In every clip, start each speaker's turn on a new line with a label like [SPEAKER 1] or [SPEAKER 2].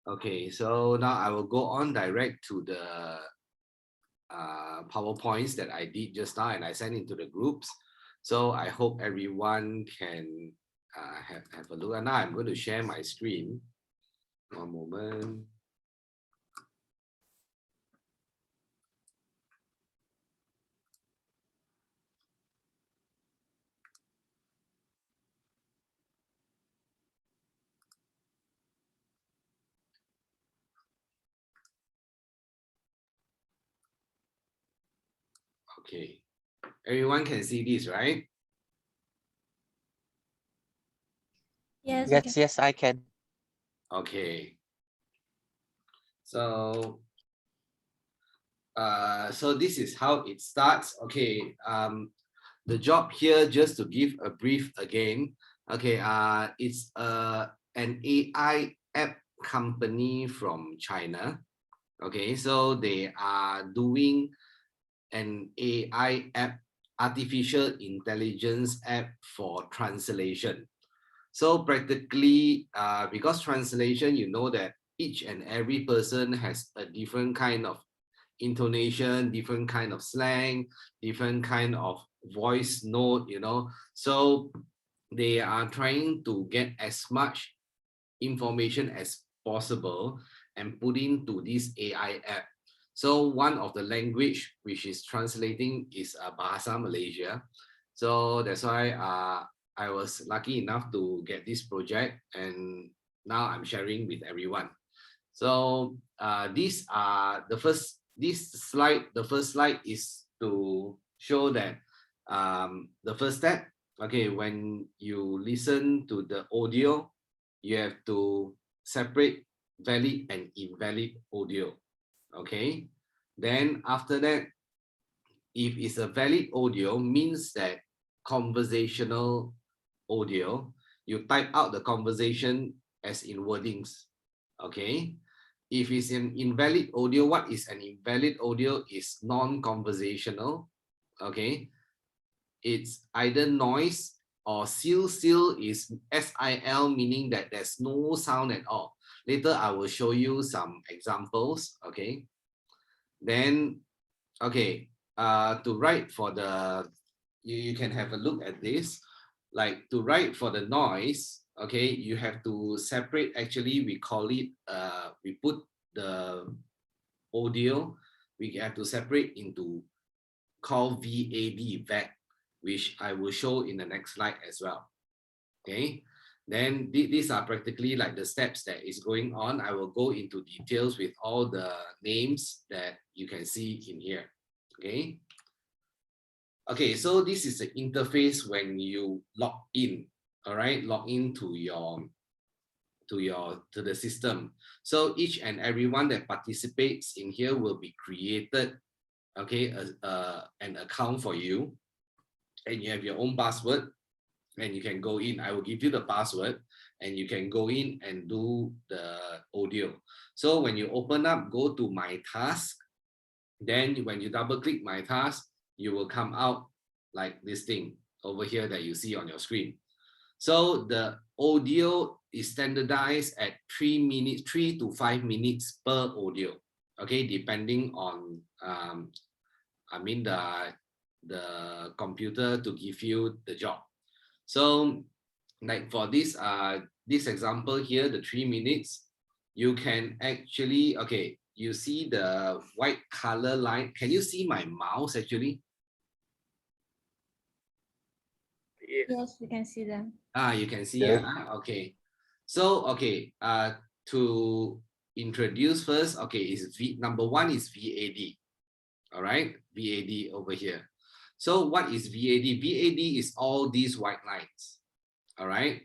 [SPEAKER 1] Okay, so now I will go on direct to the PowerPoints that I did just now and I sent into the groups. So I hope everyone can have a look. And now I'm going to share my screen. One moment. Okay, everyone can see this, right?
[SPEAKER 2] Yes, we can.
[SPEAKER 3] Yes, yes, I can.
[SPEAKER 1] Okay, so so this is how it starts. Okay, the job here, just to give a brief again. Okay, it's an AI app company from China. Okay, so they are doing an AI app, artificial intelligence app for translation. So practically, because translation, you know that each and every person has a different kind of intonation, different kind of slang, different kind of voice note, you know. So they are trying to get as much information as possible and put into this AI app. So one of the language which is translating is Bahasa Malaysia. So that's why I was lucky enough to get this project, and now I'm sharing with everyone. So these are the first, this slide, the first slide is to show that the first step, okay, when you listen to the audio, you have to separate valid and invalid audio, okay? Then after that, if it's a valid audio, means that conversational audio, you type out the conversation as in wordings, okay? If it's an invalid audio, what is an invalid audio is non-conversational, okay? It's either noise or sil. Sil is SIL, meaning that there's no sound at all. Later, I will show you some examples, okay? Then, okay, to write for the, you can have a look at this. Like to write for the noise, okay, you have to separate, actually, we call it, we put the audio, we have to separate into called VAD, VAD, which I will show in the next slide as well. Okay, then these are practically like the steps that is going on. I will go into details with all the names that you can see in here. Okay. Okay, so this is the interface when you log in. All right, log in to the system. So each and everyone that participates in here will be created, okay, an account for you, and you have your own password, and you can go in. I will give you the password, and you can go in and do the audio. So when you open up, go to my task. Then when you double click my task, you will come out like this thing over here that you see on your screen. So the audio is standardized at 3 minutes, 3 to 5 minutes per audio. Okay, depending on I mean the computer to give you the job. So like for this example here, the 3 minutes, you can actually, okay, you see the white color line. Can you see my mouse actually?
[SPEAKER 2] Yes, we can see them.
[SPEAKER 1] You can see,
[SPEAKER 3] Yes.
[SPEAKER 1] okay. So, okay, to introduce first, okay, is number one is VAD. All right, VAD over here. So what is VAD? VAD is all these white lines. All right,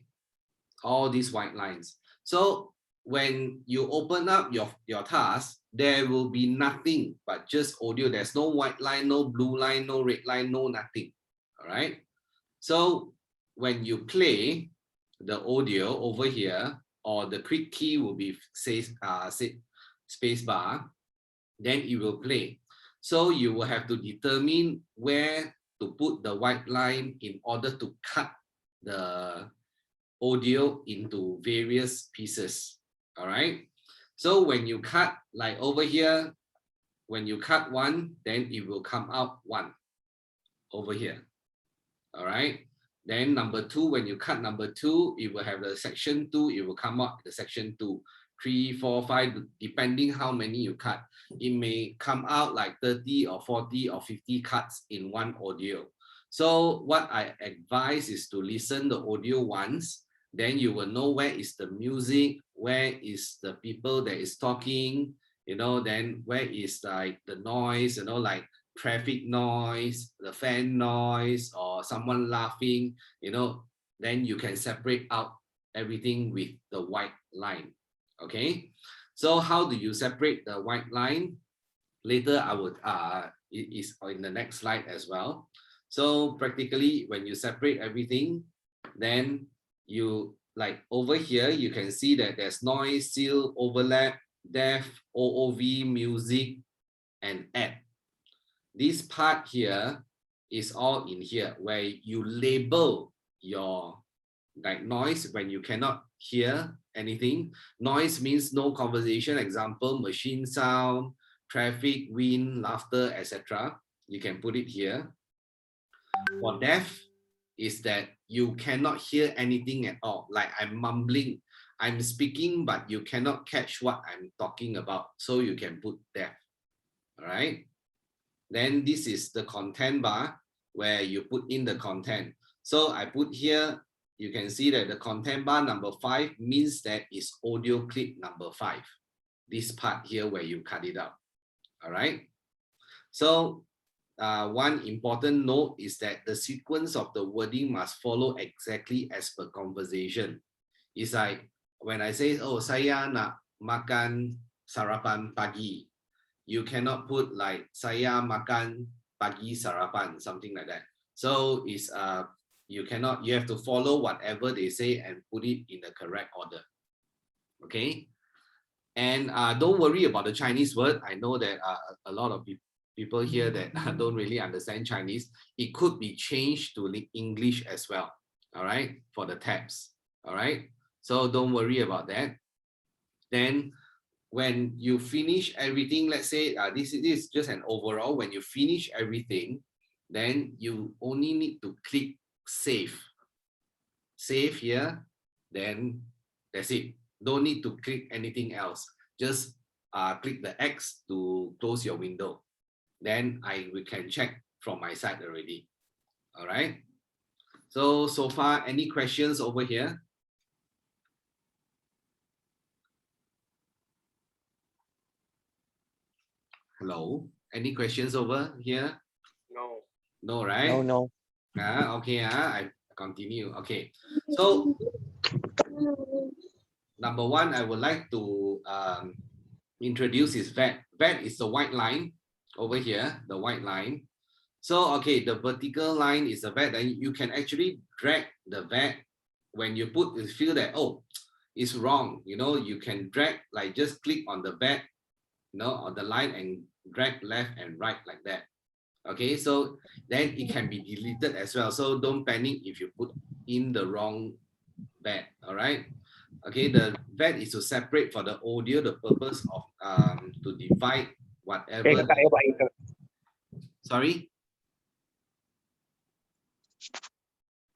[SPEAKER 1] all these white lines. So when you open up your task, there will be nothing but just audio. There's no white line, no blue line, no red line, no nothing. All right. So when you play the audio over here, or the quick key will be space bar, then it will play. So you will have to determine where to put the white line in order to cut the audio into various pieces. All right. So when you cut, like over here, when you cut one, then it will come out one over here. All right. Then number 2, when you cut number 2, it will have the section 2, it will come out the section 2, 3, 4, 5, depending how many you cut. It may come out like 30 or 40 or 50 cuts in one audio. So what I advise is to listen the audio once, then you will know where is the music, where is the people that is talking, you know, then where is like the noise, you know, like traffic noise, the fan noise, or someone laughing, you know, then you can separate out everything with the white line. Okay, so how do you separate the white line? Later I would it is in the next slide as well. So practically when you separate everything, then you like over here you can see that there's noise, seal, overlap, def, OOV, music, and add. This part here is all in here where you label your like noise when you cannot hear anything. Noise means no conversation, example, machine sound, traffic, wind, laughter, etc. You can put it here. For deaf, is that you cannot hear anything at all. Like I'm mumbling, I'm speaking, but you cannot catch what I'm talking about. So you can put deaf. All right. Then this is the content bar where you put in the content. So I put here, you can see that the content bar number 5 means that is audio clip number 5. This part here where you cut it out. All right. So one important note is that the sequence of the wording must follow exactly as per conversation. It's like when I say, oh, saya nak makan sarapan pagi. You cannot put like saya makan pagi sarapan, something like that. So it's you have to follow whatever they say and put it in the correct order. Okay. And don't worry about the Chinese word. I know that a lot of people here that don't really understand Chinese. It could be changed to English as well. All right, for the tabs. All right. So don't worry about that. Then when you finish everything, let's say this is just an overall. When you finish everything, then you only need to click save. Save here, then that's it. Don't need to click anything else. Just click the X to close your window. Then we can check from my side already. All right. So far, any questions over here? Hello, any questions over here?
[SPEAKER 3] No.
[SPEAKER 1] No, right?
[SPEAKER 4] No.
[SPEAKER 1] Okay, I continue. Okay, so number 1, I would like to introduce is VAT. VAT is the white line over here, the white line. So, okay, the vertical line is the VAT, and you can actually drag the VAT when you feel that, oh, it's wrong, you know, you can drag, like just click on the VAT, you know, on the line and drag left and right like that. Okay, so then it can be deleted as well. So don't panic if you put in the wrong VAT, all right? Okay, the VAT is to separate for the audio, the purpose of to divide whatever. Sorry?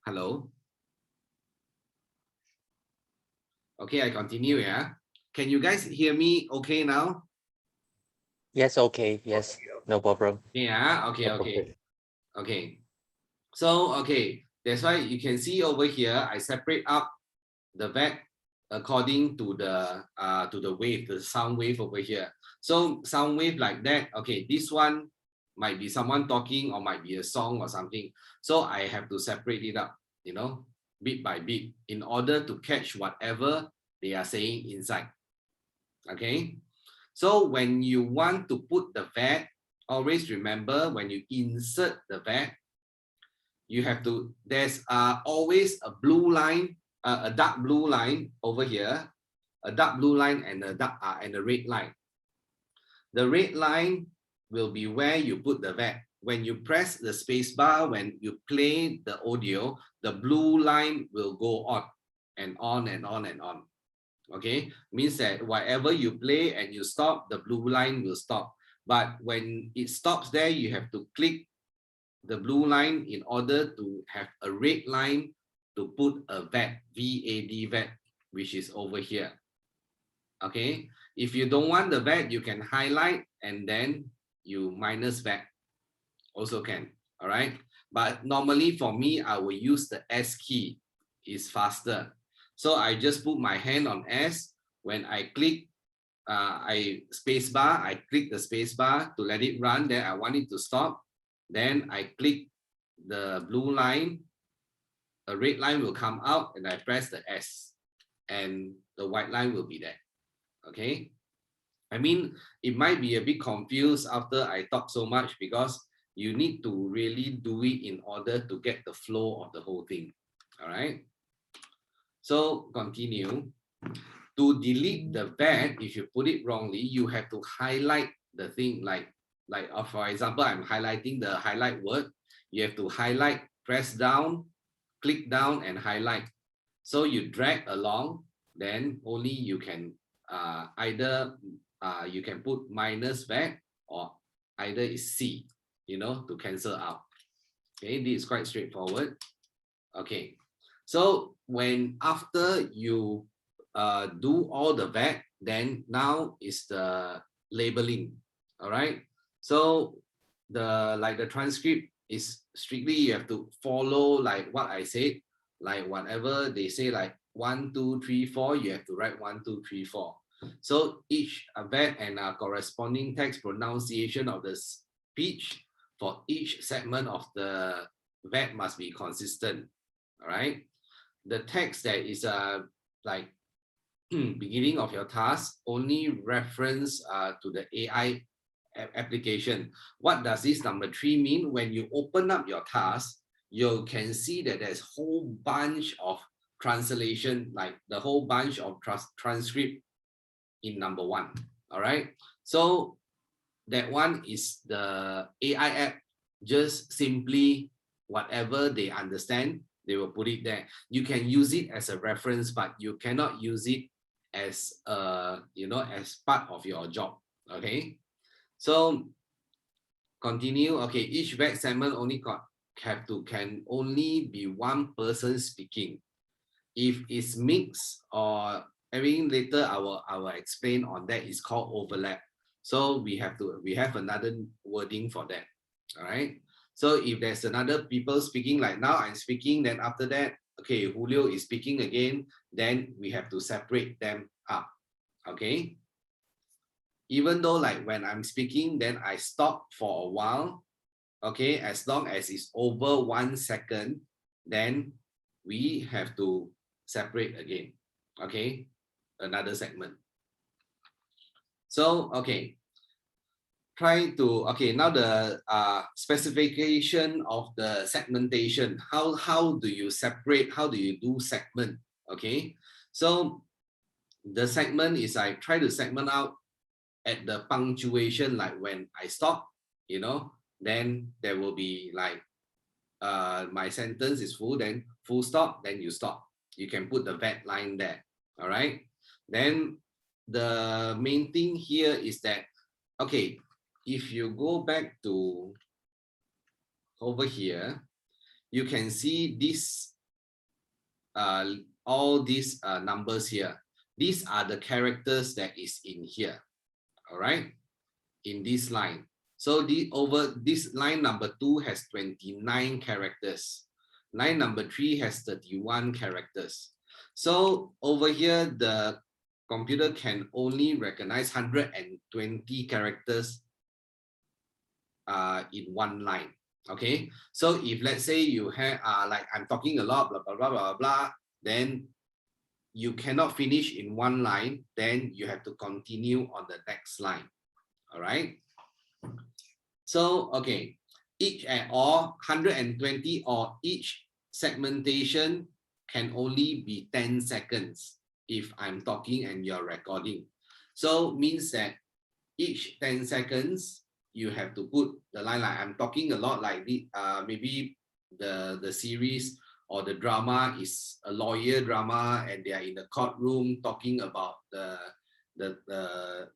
[SPEAKER 1] Hello? Okay, I continue, yeah? Can you guys hear me okay now?
[SPEAKER 4] Yes, okay. Yes, no problem.
[SPEAKER 1] Yeah, okay. So, okay, that's why you can see over here, I separate up the VAT according to the wave, the sound wave over here. So sound wave like that, okay, this one might be someone talking or might be a song or something. So I have to separate it up, you know, bit by bit in order to catch whatever they are saying inside. Okay, so when you want to put the VAT, always remember when you insert the VAT, you have to, there's always a blue line, a dark blue line over here, a dark blue line and a red line. The red line will be where you put the VAT. When you press the space bar, when you play the audio, the blue line will go on and on and on and on. Okay, means that whatever you play and you stop, the blue line will stop. But when it stops there, you have to click the blue line in order to have a red line to put a VAD, V-A-D VAD, which is over here. Okay, if you don't want the VAD, you can highlight and then you minus VAD, also can. All right, but normally for me, I will use the S key, it's faster. So I just put my hand on S. When I click, I spacebar, I click the spacebar to let it run. Then I want it to stop. Then I click the blue line. A red line will come out and I press the S and the white line will be there. Okay. I mean, it might be a bit confused after I talk so much because you need to really do it in order to get the flow of the whole thing. All right. So continue. To delete the VAD, if you put it wrongly, you have to highlight the thing for example, I'm highlighting the highlight word. You have to highlight, press down, click down and highlight. So you drag along, then only you can either you can put minus VAD or either is C, to cancel out. Okay, this is quite straightforward. Okay, so when after you do all the VAD, then now is the labeling. All right, so the transcript is strictly you have to follow like what I said, like whatever they say, like 1, 2, 3, 4, you have to write 1, 2, 3, 4. So each VAD and corresponding text pronunciation of the speech for each segment of the VAD must be consistent. All right, the text that is like beginning of your task only reference to the AI application. What does this number 3 mean? When you open up your task, you can see that there's a whole bunch of translation, like the whole bunch of transcript in number 1. All right, so that one is the AI app, just simply whatever they understand, they will put it there. You can use it as a reference, but you cannot use it as as part of your job. Okay, so continue. Okay, each VAD segment only can only be one person speaking. If it's mixed or everything later, I will explain on that. It's called overlap. So we have another wording for that. All right. So if there's another people speaking, like now I'm speaking, then after that, okay, Julio is speaking again, then we have to separate them up. Okay. Even though like when I'm speaking, then I stop for a while. Okay, as long as it's over 1 second, then we have to separate again. Okay, another segment. So okay, now the specification of the segmentation. How do you separate? How do you do segment? Okay, so the segment is I try to segment out at the punctuation, like when I stop, then there will be like my sentence is full, then full stop, then you stop. You can put the VAD line there. All right, then the main thing here is that, okay, if you go back to over here, you can see this all these numbers here. These are the characters that is in here. All right, in this line. So this line number 2 has 29 characters. Line number 3 has 31 characters. So over here, the computer can only recognize 120 characters in one line. Okay, so if let's say you have like I'm talking a lot, blah blah blah blah blah, then you cannot finish in one line, then you have to continue on the next line. All right, so okay, each and all 120 or each segmentation can only be 10 seconds if I'm talking and you're recording. So means that each 10 seconds you have to put the line, like I'm talking a lot like the maybe the series or the drama is a lawyer drama and they are in the courtroom talking about the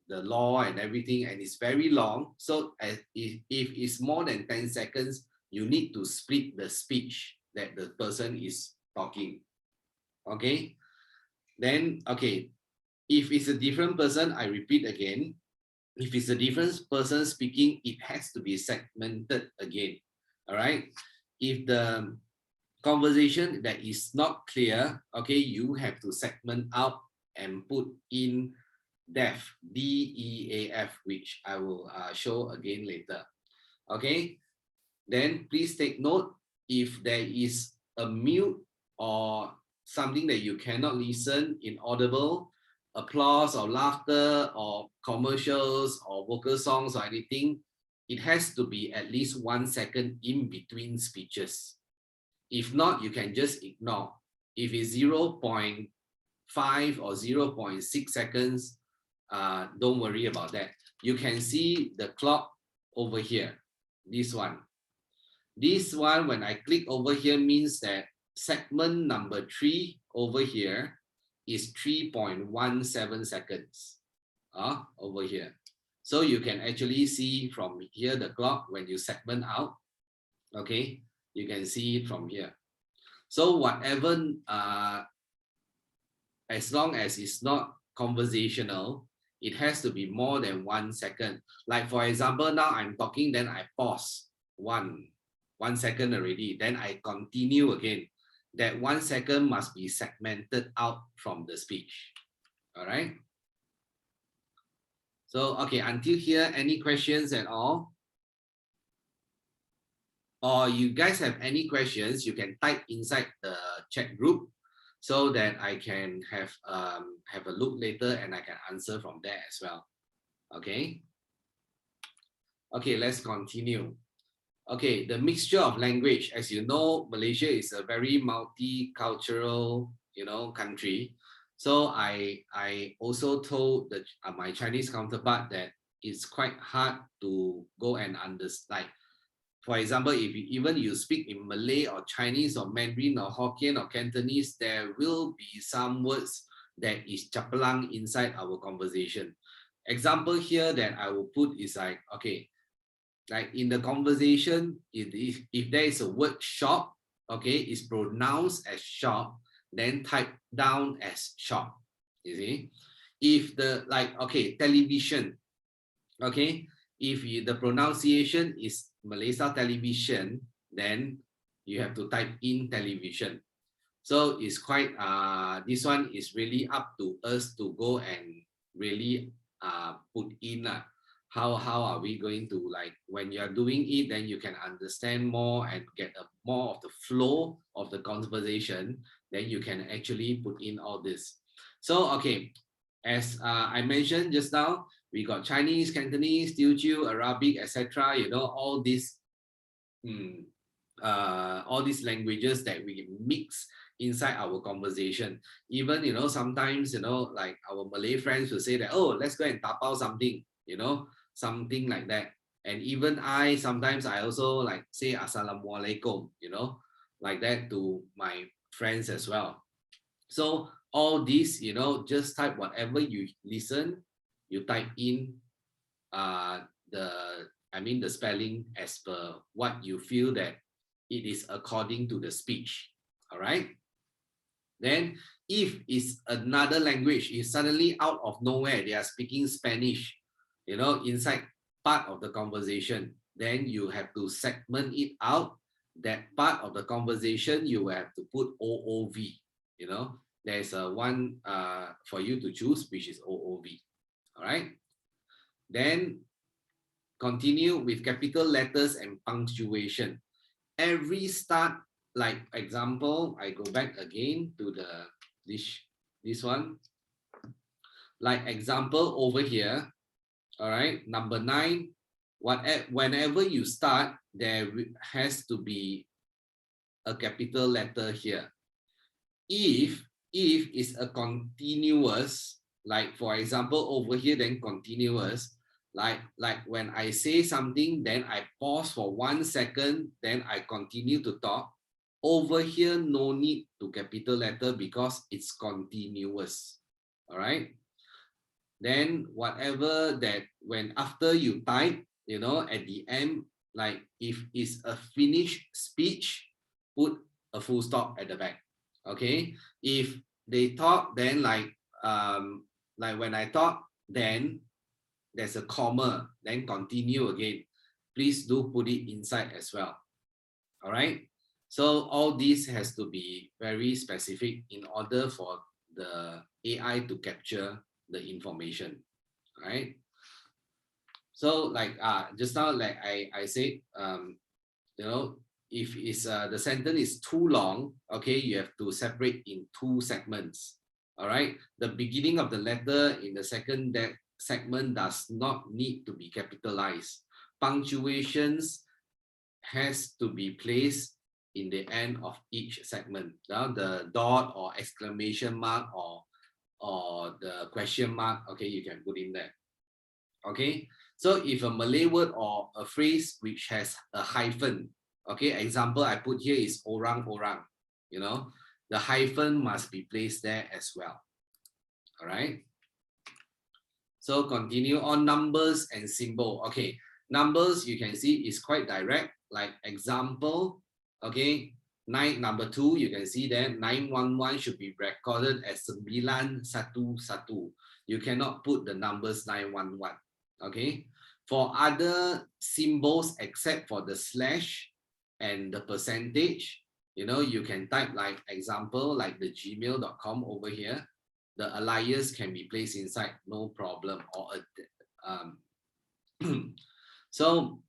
[SPEAKER 1] law and everything, and it's very long. So if it's more than 10 seconds, you need to split the speech that the person is talking. Okay, then okay, if it's a different person, I repeat again, if it's a different person speaking, it has to be segmented again. All right, if the conversation that is not clear, okay, you have to segment out and put in DEF, DEAF, which I will show again later. Okay, then please take note, if there is a mute or something that you cannot listen, inaudible, applause or laughter or commercials or vocal songs or anything, it has to be at least 1 second in between speeches. If not, you can just ignore. If it's 0.5 or 0.6 seconds, don't worry about that. You can see the clock over here, this one. This one, when I click over here, means that segment number 3 over here is 3.17 seconds over here. So you can actually see from here the clock when you segment out. Okay, you can see it from here. So whatever, as long as it's not conversational, it has to be more than 1 second. Like for example, now I'm talking, then I pause 1 second already, then I continue again. That 1 second must be segmented out from the speech. All right. So, okay, until here, any questions at all? Or you guys have any questions, you can type inside the chat group so that I can have a look later and I can answer from there as well. Okay. Okay, let's continue. Okay, the mixture of language. As you know, Malaysia is a very multicultural, country. So I also told my Chinese counterpart that it's quite hard to go and understand. Like, for example, if even you speak in Malay or Chinese or Mandarin or Hokkien or Cantonese, there will be some words that is chapalang inside our conversation. Example here that I will put is like, okay, like in the conversation, if there is a word shop, okay, it's pronounced as shop, then typed down as shop. You see, if okay, television, okay, if the pronunciation is Malaysia television, then you have to type in television. So it's quite this one is really up to us to go and really put in how are we going to, like, when you're doing it, then you can understand more and get more of the flow of the conversation, then you can actually put in all this. So okay, as I mentioned just now, we got Chinese, Cantonese, Teochew, Arabic, etc. All these languages that we mix inside our conversation. Even sometimes like our Malay friends will say that, oh, let's go and tapao something, something like that. And even sometimes I also like say assalamualaikum, like that to my friends as well. So all these, just type whatever you listen, you type in the spelling as per what you feel that it is according to the speech. All right. Then if it's another language, if suddenly out of nowhere they are speaking Spanish, inside part of the conversation, then you have to segment it out. That part of the conversation, you have to put OOV. There's one for you to choose, which is OOV. All right. Then continue with capital letters and punctuation. Every start, like example, I go back again to this one. Like example over here, all right, number 9, whenever you start, there has to be a capital letter here. If it's a continuous, like for example over here, then continuous, like when I say something, then I pause for 1 second, then I continue to talk. Over here, no need to capital letter because it's continuous. All right. Then whatever that when after you type, you know, at the end, like if it's a finished speech, put a full stop at the back. Okay. If they talk, then like when I talk, then there's a comma, then continue again. Please do put it inside as well. All right. So all this has to be very specific in order for the AI to capture the information, right? So like just now, like I said, you know, if it's the sentence is too long, okay, you have to separate in 2 segments. All right, the beginning of the letter in the second segment does not need to be capitalized. Punctuations has to be placed in the end of each segment. Now the dot or exclamation mark or the question mark, okay, you can put in there. Okay, so if a Malay word or a phrase which has a hyphen, okay, example I put here is orang, you know, the hyphen must be placed there as well. All right. So continue on numbers and symbol. Okay, numbers you can see is quite direct. Like example, okay, number 2, you can see that 911 should be recorded as 911. You cannot put the numbers 911. Okay, for other symbols except for the slash and the percentage, you know, you can type like example like the gmail.com over here. The alias can be placed inside, no problem. Or so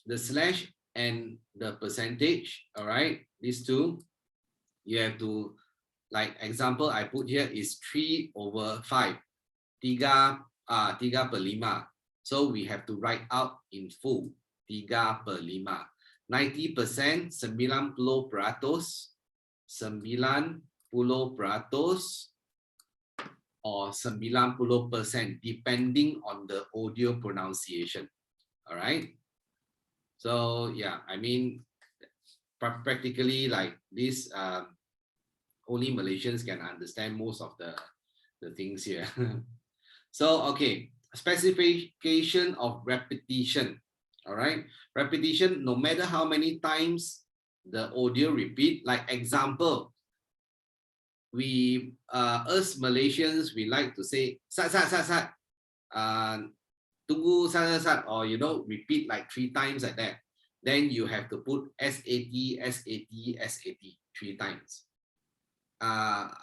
[SPEAKER 1] the slash and the percentage, all right, these two, you have to, like example I put here is 3/5, 3/5. So we have to write out in full 3/5. 90%, 90%, 90%, or 90%, depending on the audio pronunciation. All right. So yeah, I mean, practically like this, only Malaysians can understand most of the things here. So, okay, specification of repetition. All right, repetition, no matter how many times the audio repeat, like example, we us Malaysians, we like to say sat, tunggu sat, or you know, repeat like 3 times like that. Then you have to put SAT 3 times.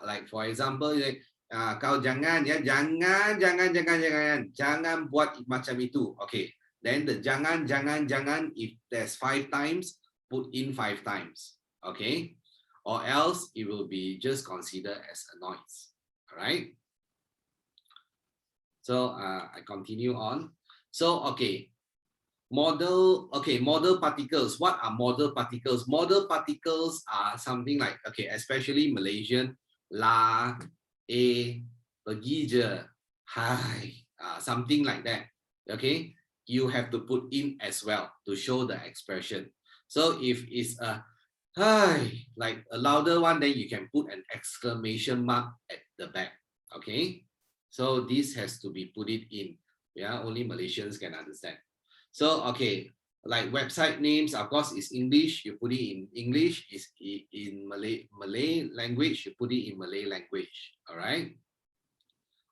[SPEAKER 1] Like for example, kau jangan ya, jangan buat macam itu. Okay, then the jangan, if there's 5 times, put in 5 times. Okay, or else it will be just considered as a noise. All right. So I continue on. So okay, model particles. What are model particles? Model particles are something like, okay, especially Malaysian, la, pergi je, hai, something like that. Okay, you have to put in as well to show the expression. So if it's a hi, like a louder one, then you can put an exclamation mark at the back. Okay, so this has to be put it in. Yeah, only Malaysians can understand. So okay, like website names, of course, is English, you put it in English. Is in Malay language, you put it in Malay language. All right.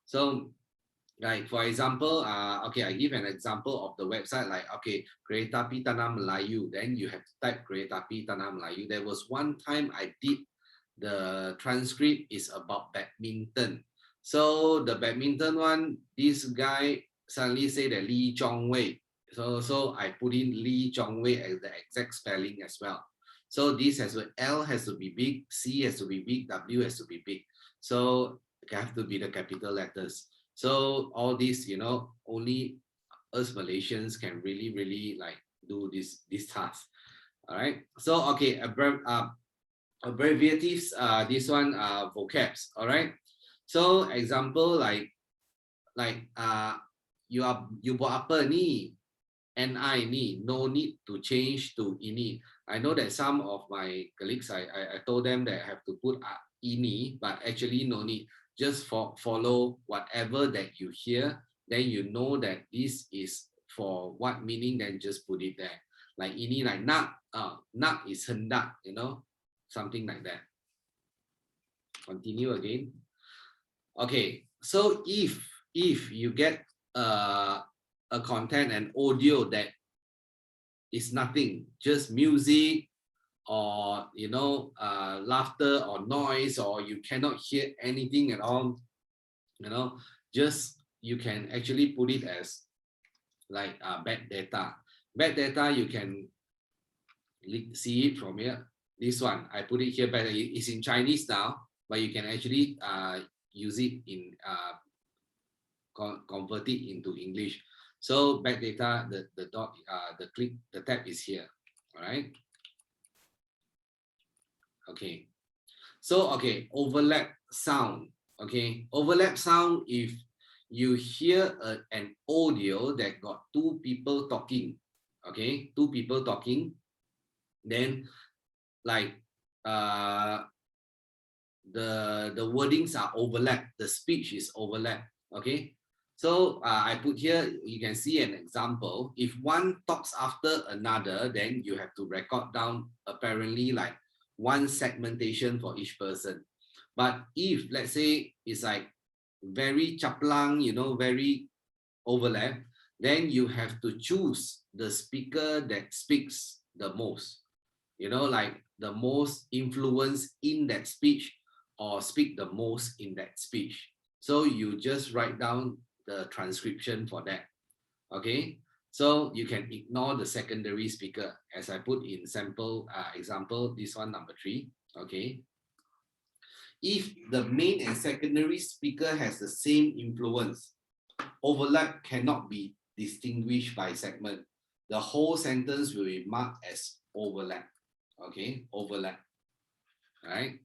[SPEAKER 1] So like for example, okay, I give an example of the website, like okay, Kereta Api Tanah Melayu. Then you have to type Kereta Api Tanah Melayu. There was one time I did the transcript is about badminton. So the badminton one, this guy suddenly say that Lee Chong Wei. So I put in Lee Chong Wei as the exact spelling as well. So this has to, L has to be big, C has to be big, W has to be big. So it have to be the capital letters. So all this, you know, only us Malaysians can really like do this task. All right. So okay, abbreviatives. This one vocabs. All right. So example like you buat apa ni? NI, ni, no need to change to ini. I know that some of my colleagues, I told them that I have to put ini, but actually no need. Just follow whatever that you hear, then you know that this is for what meaning, then just put it there. Like ini, like nak, nak is hendak, you know, something like that. Continue again. Okay, so if you get a content and audio that is nothing, just music or you know laughter or noise, or you cannot hear anything at all, you know, just you can actually put it as like bad data. Bad data, you can see it from here. This one, I put it here, but it's in Chinese now, but you can actually use it in convert it into English. So bad data, the tab is here. All right. Okay. So okay, overlap sound. Okay, overlap sound, if you hear an audio that got two people talking, okay, two people talking, then like the wordings are overlap, the speech is overlap. Okay, so I put here, you can see an example. If one talks after another, then you have to record down apparently like one segmentation for each person. But if let's say it's like very chaplang, you know, very overlap, then you have to choose the speaker that speaks the most, you know, like the most influence in that speech or speak the most in that speech. So you just write down the transcription for that. Okay, so you can ignore the secondary speaker as I put in sample example, this one number 3. Okay, if the main and secondary speaker has the same influence, overlap cannot be distinguished by segment. The whole sentence will be marked as overlap. Okay, overlap. All right.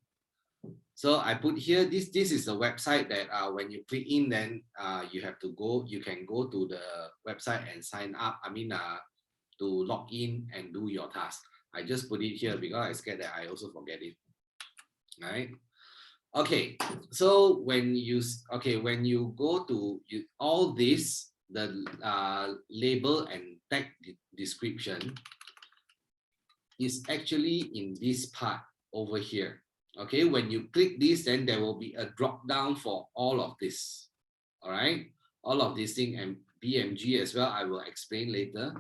[SPEAKER 1] So I put here, this is a website that when you click in, then you have to go, you can go to the website and sign up. I mean, to log in and do your task. I just put it here because I scared that I also forget it. All right. Okay, so when you go to all this, the label and tag description is actually in this part over here. Okay, when you click this, then there will be a drop down for all of this. All right, all of this thing and BMG as well, I will explain later.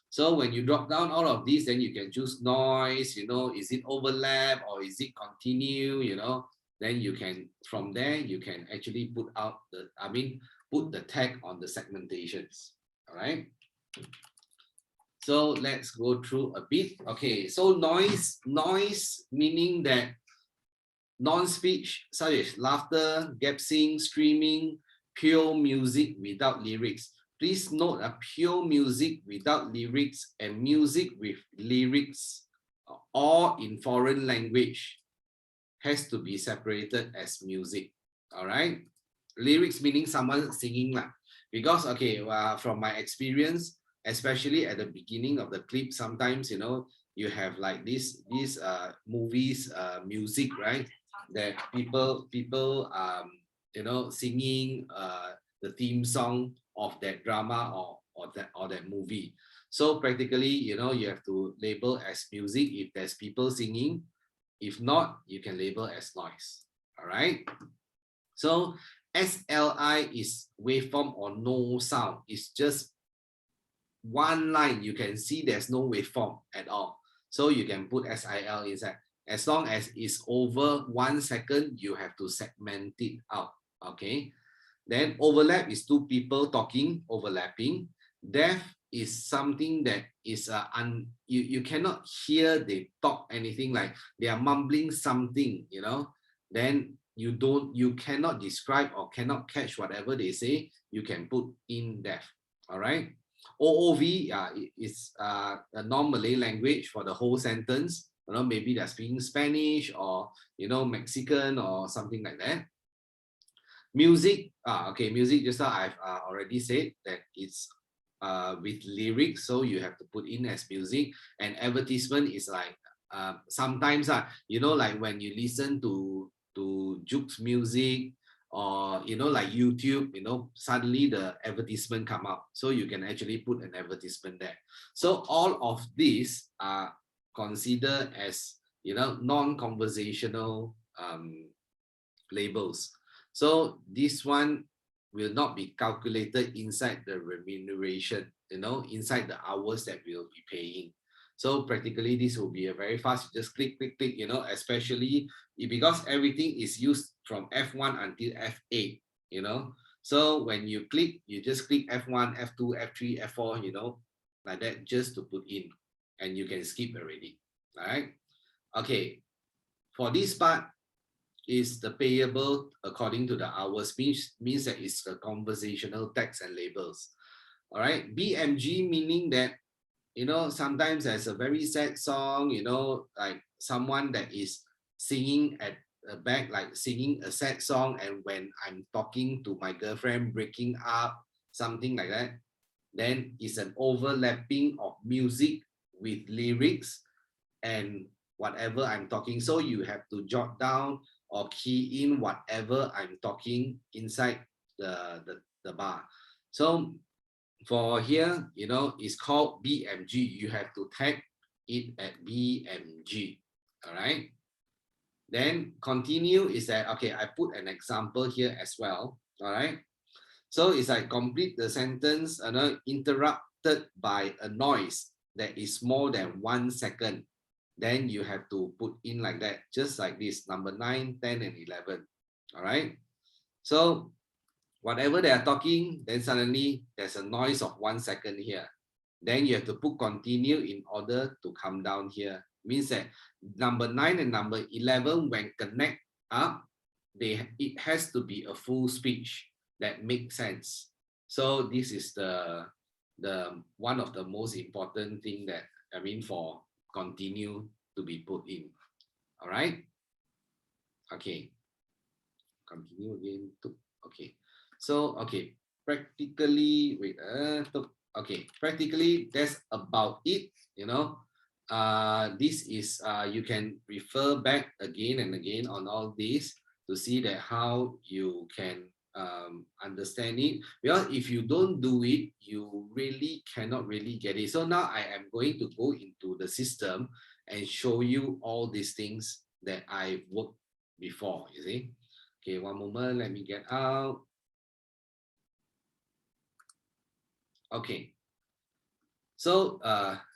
[SPEAKER 1] So when you drop down all of these, then you can choose noise, you know, is it overlap or is it continue, you know, then you can, from there, you can actually put out the, put the tag on the segmentations. All right. So let's go through a bit. Okay, so noise meaning that non-speech such as laughter, gapsing, screaming, pure music without lyrics. Please note a pure music without lyrics and music with lyrics or in foreign language has to be separated as music. All right. Lyrics meaning someone singing lah. Because okay, from my experience, especially at the beginning of the clip, sometimes you know you have like these movies music, right? That people you know singing the theme song of that drama or that movie. So practically, you know, you have to label as music if there's people singing. If not, you can label as noise. All right. So SLI is waveform or no sound. It's just one line. You can see there's no waveform at all. So you can put SIL inside. As long as it's over 1 second, you have to segment it out. Okay. Then overlap is two people talking, overlapping. Deaf is something that is you cannot hear they talk anything, like they are mumbling something, you know. Then you cannot describe or cannot catch whatever they say. You can put in deaf. All right. OOV is a non-Malay language for the whole sentence. You know, maybe they're speaking Spanish or you know Mexican or something like that. Music, okay, music just now I've already said that it's with lyrics, so you have to put in as music. And advertisement is like sometimes you know, like when you listen to Juke's music, or you know, like YouTube, you know, suddenly the advertisement come up, so you can actually put an advertisement there. So all of these are considered as, you know, non-conversational labels. So this one will not be calculated inside the remuneration, you know, inside the hours that we'll be paying. So practically this will be a very fast, you just click, click, click, you know, especially because everything is used from F1 until F8, you know. So when you click, you just click F1, F2, F3, F4, you know, like that, just to put in, and you can skip already. All right. Okay. For this part, is the payable according to the hours, means that it's the conversational text and labels. All right. BMG meaning that, you know, sometimes there's a very sad song, you know, like someone that is singing at the back, like singing a sad song, and when I'm talking to my girlfriend, breaking up, something like that, then it's an overlapping of music with lyrics and whatever I'm talking. So you have to jot down or key in whatever I'm talking inside the bar. So for here, you know, it's called BMG. You have to tag it at BMG. All right. Then continue is that, okay, I put an example here as well. All right. So it's like complete the sentence, interrupted by a noise that is more than 1 second. Then you have to put in like that, just like this, number 9, 10, and 11. All right. So whatever they are talking, then suddenly there's a noise of 1 second here. Then you have to put continue in order to come down here. Means that number 9 and number 11, when connect up, it has to be a full speech that makes sense. So this is the one of the most important thing that, I mean, for continue to be put in. All right. Okay. Continue again. Okay. So, okay. Practically, wait. Okay. Practically, that's about it. You know, this is you can refer back again and again on all this to see that how you can understand it. Because if you don't do it, you really cannot really get it. So now I am going to go into the system and show you all these things that I worked before. You see. Okay, one moment. Let me get out. Okay. So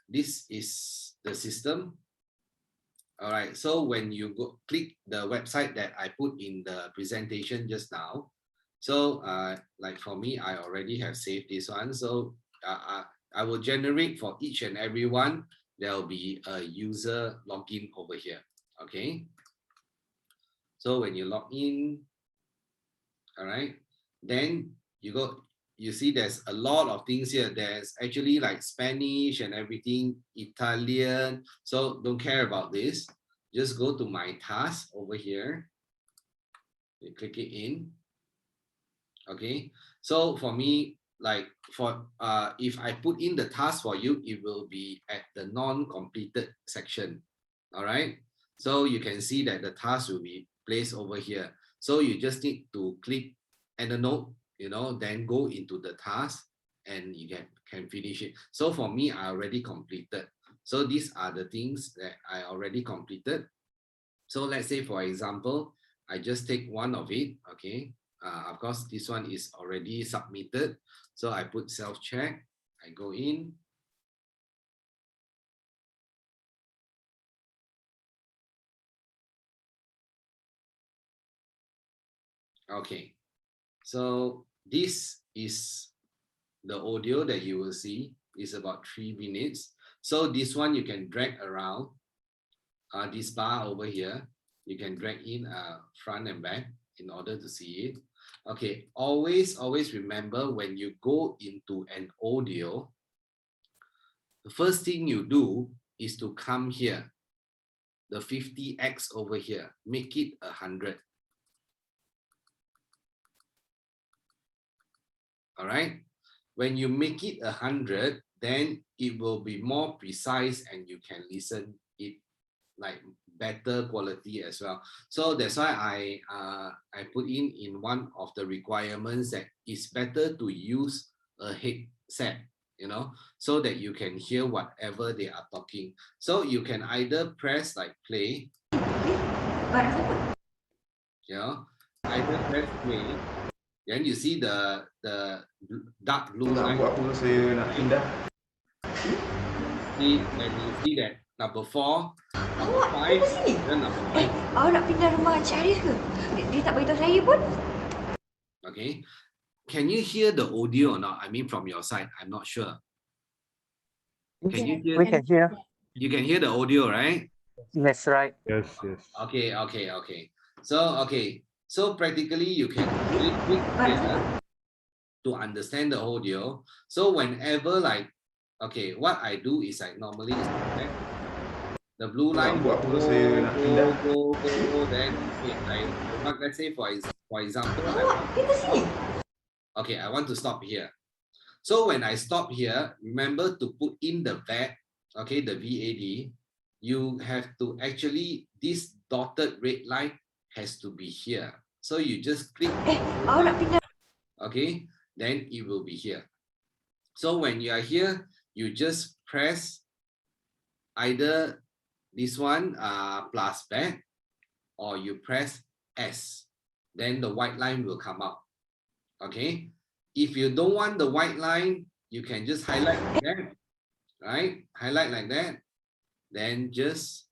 [SPEAKER 1] this is the system. All right. So when you go click the website that I put in the presentation just now. So like for me, I already have saved this one. So I will generate for each and every one. There will be a user login over here. Okay. So when you log in, all right, then you see there's a lot of things here. There's actually like Spanish and everything, Italian. So don't care about this. Just go to my task over here. You click it in. Okay. So for me, like for if I put in the task for you, it will be at the non-completed section. All right. So you can see that the task will be placed over here. So you just need to click and a note, you know, then go into the task and you can finish it. So for me, I already completed. So these are the things that I already completed. So let's say, for example, I just take one of it. Okay. Of course, this one is already submitted. So I put self-check. I go in. Okay. So this is the audio that you will see. Is about 3 minutes. So this one you can drag around. This bar over here, you can drag in front and back in order to see it. Okay, always remember when you go into an audio, the first thing you do is to come here, the 50x over here, make it 100. All right. When you make it 100, then it will be more precise and you can listen it like better quality as well. So that's why I put in one of the requirements that it's better to use a headset, you know, so that you can hear whatever they are talking. So you can either press like play, you know, either press play, then you see the dark blue line. See, and you see that number 4, number 5, then number 5.
[SPEAKER 3] Awak nak pindah rumah Encik Arif ke? Dia tak beritahu saya pun.
[SPEAKER 1] Okay, can you hear the audio or not? I mean, from your side, I'm not sure. Can you hear?
[SPEAKER 4] We can hear.
[SPEAKER 1] You can hear the audio, right?
[SPEAKER 4] That's right.
[SPEAKER 5] Yes, yes.
[SPEAKER 1] Okay. So practically you can click here to understand the audio. So whenever like, okay, what I do is like normally is like the blue line will go, then okay, let's say for example, I want to stop here. So when I stop here, remember to put in the VAT, okay, the VAD. You have to actually, this dotted red line has to be here. So you just click, okay, then it will be here. So when you are here, you just press either this one plus back, or you press S, then the white line will come out. Okay, if you don't want the white line, you can just highlight like that, right? Highlight like that, then just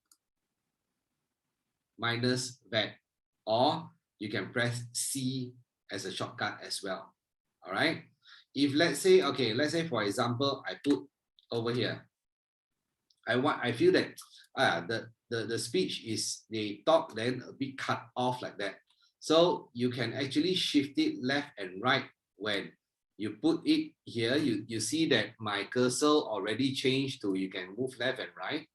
[SPEAKER 1] minus that, or you can press C as a shortcut as well. All right, if let's say, okay, let's say for example, I put over here, I feel that the speech is, they talk then a bit cut off like that. So you can actually shift it left and right. When you put it here, you see that my cursor already changed to, you can move left and right.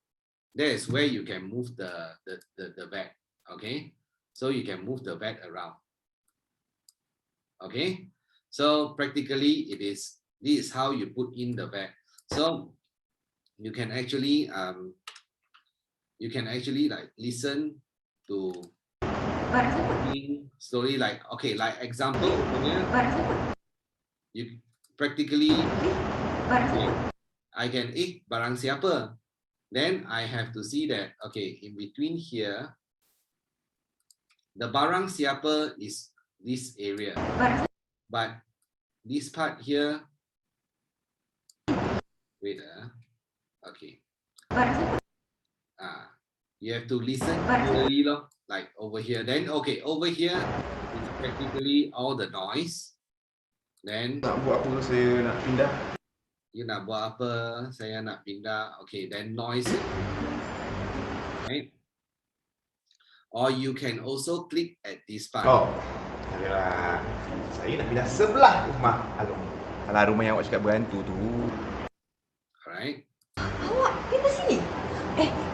[SPEAKER 1] That is where you can move the VAT. Okay, so you can move the VAT around. Okay, so practically this is how you put in the VAT. So you can actually like listen to slowly, like, okay, like example over here, you practically, okay, I can barang siapa, then I have to see that, okay, in between here, the barang siapa is this area, but this part here, wait, okay, you have to listen clearly, like over here. Then okay, over here is practically all the noise. Then
[SPEAKER 5] Nak buat apa, saya nak pindah.
[SPEAKER 1] You nak buat apa, saya nak pindah. Okay, then noise, right? Or you can also click at this part.
[SPEAKER 5] Oh, adalah saya nak pindah sebelah rumah. Alah, rumah yang awak cakap berhantu tu.
[SPEAKER 1] Alright.
[SPEAKER 3] Awak pindah sini?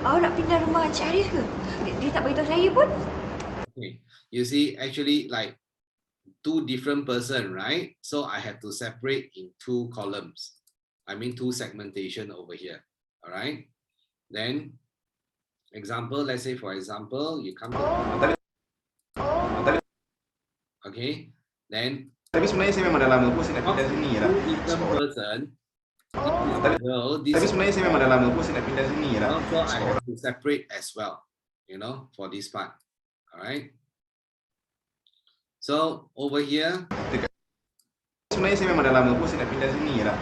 [SPEAKER 3] Awak nak pindah rumah Encik Arif ke? Dia tak beritahu saya pun.
[SPEAKER 1] Okay, you see, actually like 2 different person, right? So I have to separate in 2 columns. I mean 2 segmentation over here. All right. Then example, let's say for example, you come to, okay, then
[SPEAKER 5] Tapi sebenarnya saya memang dah lama pun saya nak pindah sini lah.
[SPEAKER 1] different person.
[SPEAKER 5] Tapi sebenarnya saya memang dah lama pun saya nak pindah sini lah.
[SPEAKER 1] Also I have to separate as well, you know, for this part. All right. So over here,
[SPEAKER 5] sebenarnya saya memang dah lama pun saya nak pindah sini lah.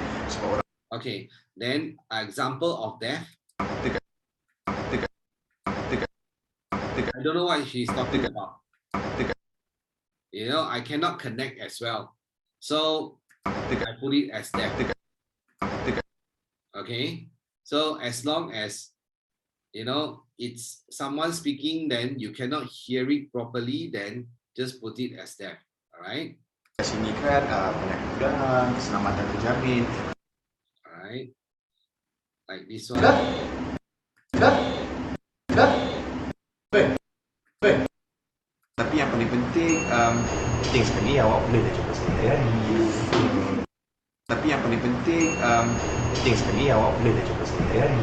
[SPEAKER 1] okay, then example of death. I don't know what she's talking about. You know, I cannot connect as well. So I put it as death. Okay. So as long as, you know, it's someone speaking, then you cannot hear it properly, then just put it as death. All right.
[SPEAKER 5] Sini kan banyak kemudahan, keselamatan terjamin.
[SPEAKER 1] All right. Like this one.
[SPEAKER 5] Tapi yang paling penting sekali awak boleh dah cuba saya hari. Tapi yang paling penting, penting sekali awak boleh cuba sekali hari.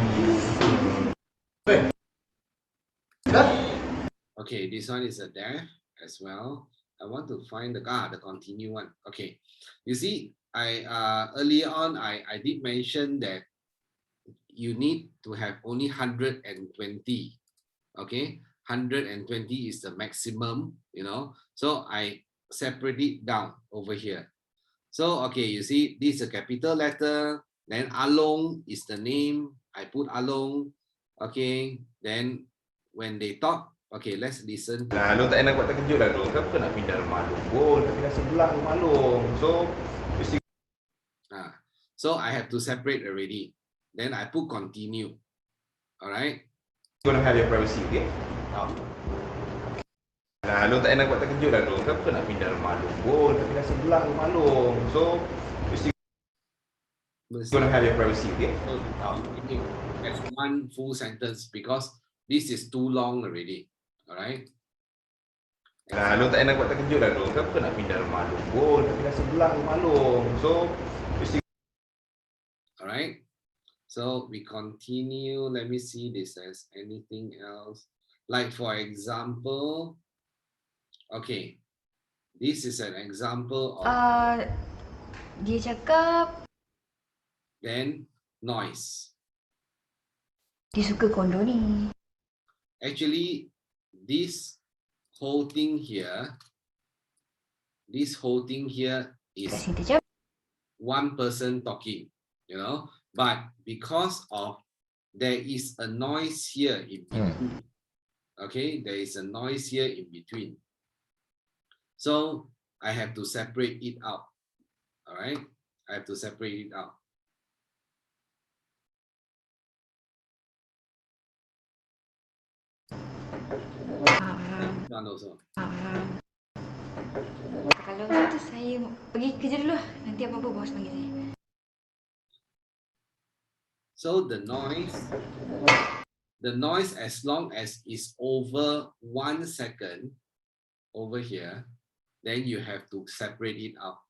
[SPEAKER 1] Okay, this one is a deaf as well. I want to find the continue one. Okay, you see, I earlier on I did mention that you need to have only 120. Okay, 120 is the maximum, you know. So I separate it down over here. So okay, you see, this is a capital letter. Then Along is the name. I put Along. Okay, then when they talk, okay, let's listen.
[SPEAKER 5] Nah, Long tak nak buat terkejut lah Long. Kenapa nak pindah rumah Long pun? Nak pindah sebelah rumah Long.
[SPEAKER 1] So I have to separate already. Then I put continue. All right.
[SPEAKER 5] You want to have your privacy, okay? Nah, Long tak nak buat terkejut lah Long. Kenapa nak pindah rumah Long pun? Nak pindah sebelah rumah Long. So, you want to have your privacy, okay?
[SPEAKER 1] That's one full sentence because this is too long already. All right.
[SPEAKER 5] Nah, Long tak nak buat terkejut lah Long. Kenapa nak pindah rumah Long pun? Nak pindah sebelah rumah Long. So,
[SPEAKER 1] all right. So we continue. Let me see this as anything else. Like for example, okay, this is an example of
[SPEAKER 3] Dia cakap
[SPEAKER 1] then noise.
[SPEAKER 3] dia suka kondo ni.
[SPEAKER 1] Actually, this whole thing here is one person talking, you know, but because of there is a noise here in between. Okay, there is a noise here in between. So I have to separate it out. All right, I have to separate it out. One also.
[SPEAKER 3] Kalau gitu saya pergi kerja dulu lah. Nanti apa-apa bos panggil saya.
[SPEAKER 1] So the noise as long as is over 1 second over here, then you have to separate it out.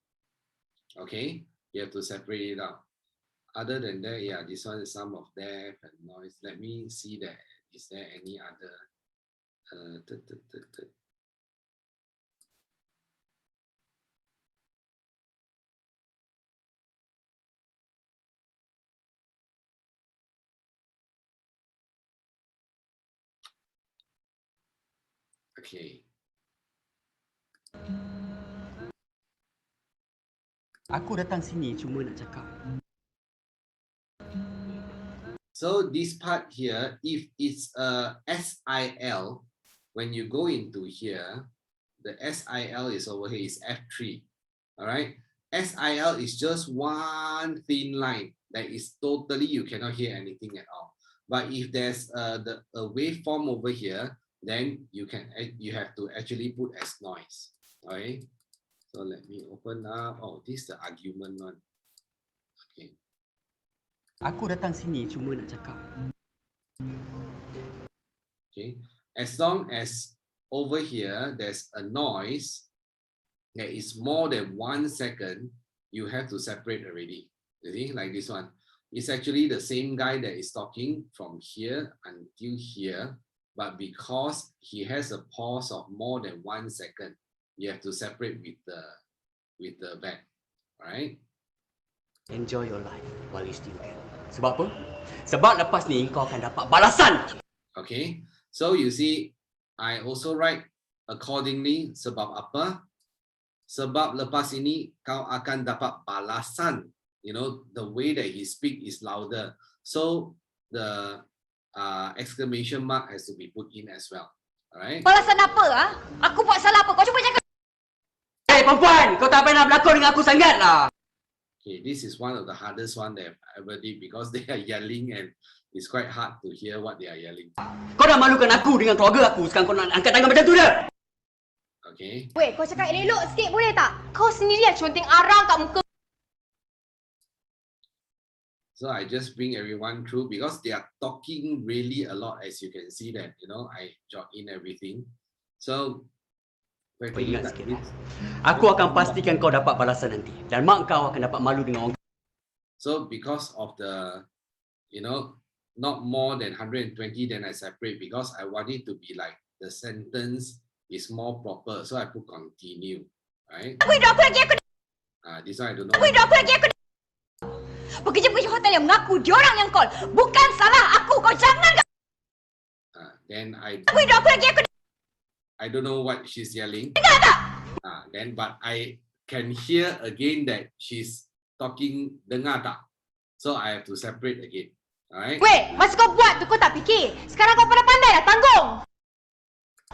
[SPEAKER 1] Okay, you have to separate it out. Other than that, yeah, this one is some of deaf and noise. Let me see that. Is there any other? Okay.
[SPEAKER 6] Aku datang sini cuma nak cakap.
[SPEAKER 1] So this part here, if it's a SIL, when you go into here, the SIL is over here, is F3. All right. SIL is just one thin line that is totally, you cannot hear anything at all. But if there's a waveform over here, then you have to actually put as noise. All right. So let me open up. Oh, this is the argument one. Okay.
[SPEAKER 6] Aku datang sini cuma nak cakap.
[SPEAKER 1] Okay. As long as over here there's a noise that is more than 1 second, you have to separate already. You see, like this one. It's actually the same guy that is talking from here until here, but because he has a pause of more than 1 second, you have to separate with the back. All right?
[SPEAKER 6] Enjoy your life while you still can. Sebab apa? Sebab lepas ni kau akan dapat balasan.
[SPEAKER 1] Okay, so you see, I also write accordingly. Sebab apa? Sebab lepas ini kau akan dapat balasan. You know, the way that he speak is louder. So the exclamation mark has to be put in as well. Alright.
[SPEAKER 3] Balasan apa ah? Aku buat salah apa? Kau cuba cakap.
[SPEAKER 6] Hei perempuan, kau tak pernah berlakon dengan aku sangat lah.
[SPEAKER 1] Okay, this is one of the hardest one that I've ever did because they are yelling and it's quite hard to hear what they are yelling.
[SPEAKER 6] Kau dah malukan aku dengan keluarga aku. Sekarang kau nak angkat tangan macam tu dah.
[SPEAKER 1] Okay.
[SPEAKER 3] Weh, kau cakap elok sikit boleh tak? Kau sendiri yang conteng arang kat muka.
[SPEAKER 1] So I just bring everyone through because they are talking really a lot, as you can see that, you know, I jot in everything. So,
[SPEAKER 6] Kau ingat sikit lah. Aku akan pastikan kau dapat balasan nanti. Dan mak kau akan dapat malu dengan orang.
[SPEAKER 1] So because of the, not more than 120, then I separate because I want it to be like the sentence is more proper. So I put continue, right? This one I don't know.
[SPEAKER 3] Pekerja-pekerja hotel yang mengaku diorang yang call. Bukan salah aku. Kau jangan.
[SPEAKER 1] Then I don't know what she's yelling. Then but I can hear again that she's talking dengar tak. So I have to separate again. Alright?
[SPEAKER 3] Weh, masa kau buat tu kau tak fikir. Sekarang kau pandai dah tanggung.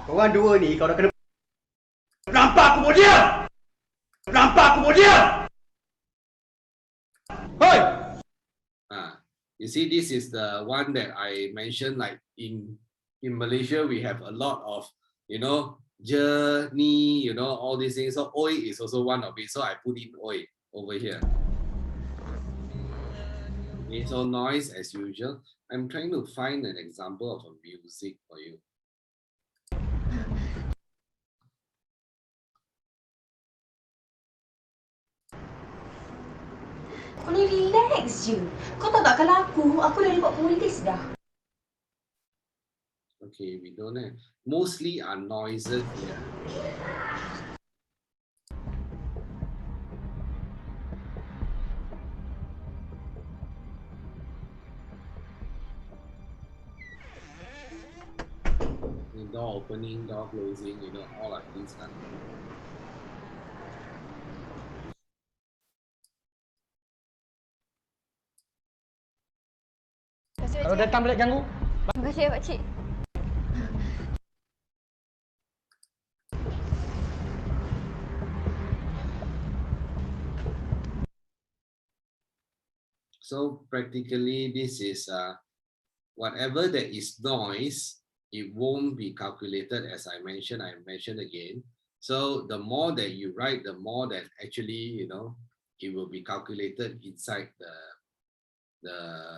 [SPEAKER 6] Korang dua ni kau dah kena nampak aku mau dia. Nampak aku mau dia. Hoi.
[SPEAKER 1] You see, this is the one that I mentioned, like in Malaysia, we have a lot of, journey, all these things. So oi is also one of it. So I put in oi over here. Okay, so noise as usual. I'm trying to find an example of a music for you.
[SPEAKER 3] Kau ni relax je. Kau tahu tak kalau aku dah buat politis dah.
[SPEAKER 1] Okay, we don't have. Mostly are noises here. Door opening, door closing, all like these kind of things.
[SPEAKER 6] Kalau datang balik ganggu.
[SPEAKER 3] Terima kasih Pak Cik.
[SPEAKER 1] So practically this is whatever that is noise, it won't be calculated as I mentioned again. So the more that you write, the more that actually, it will be calculated inside the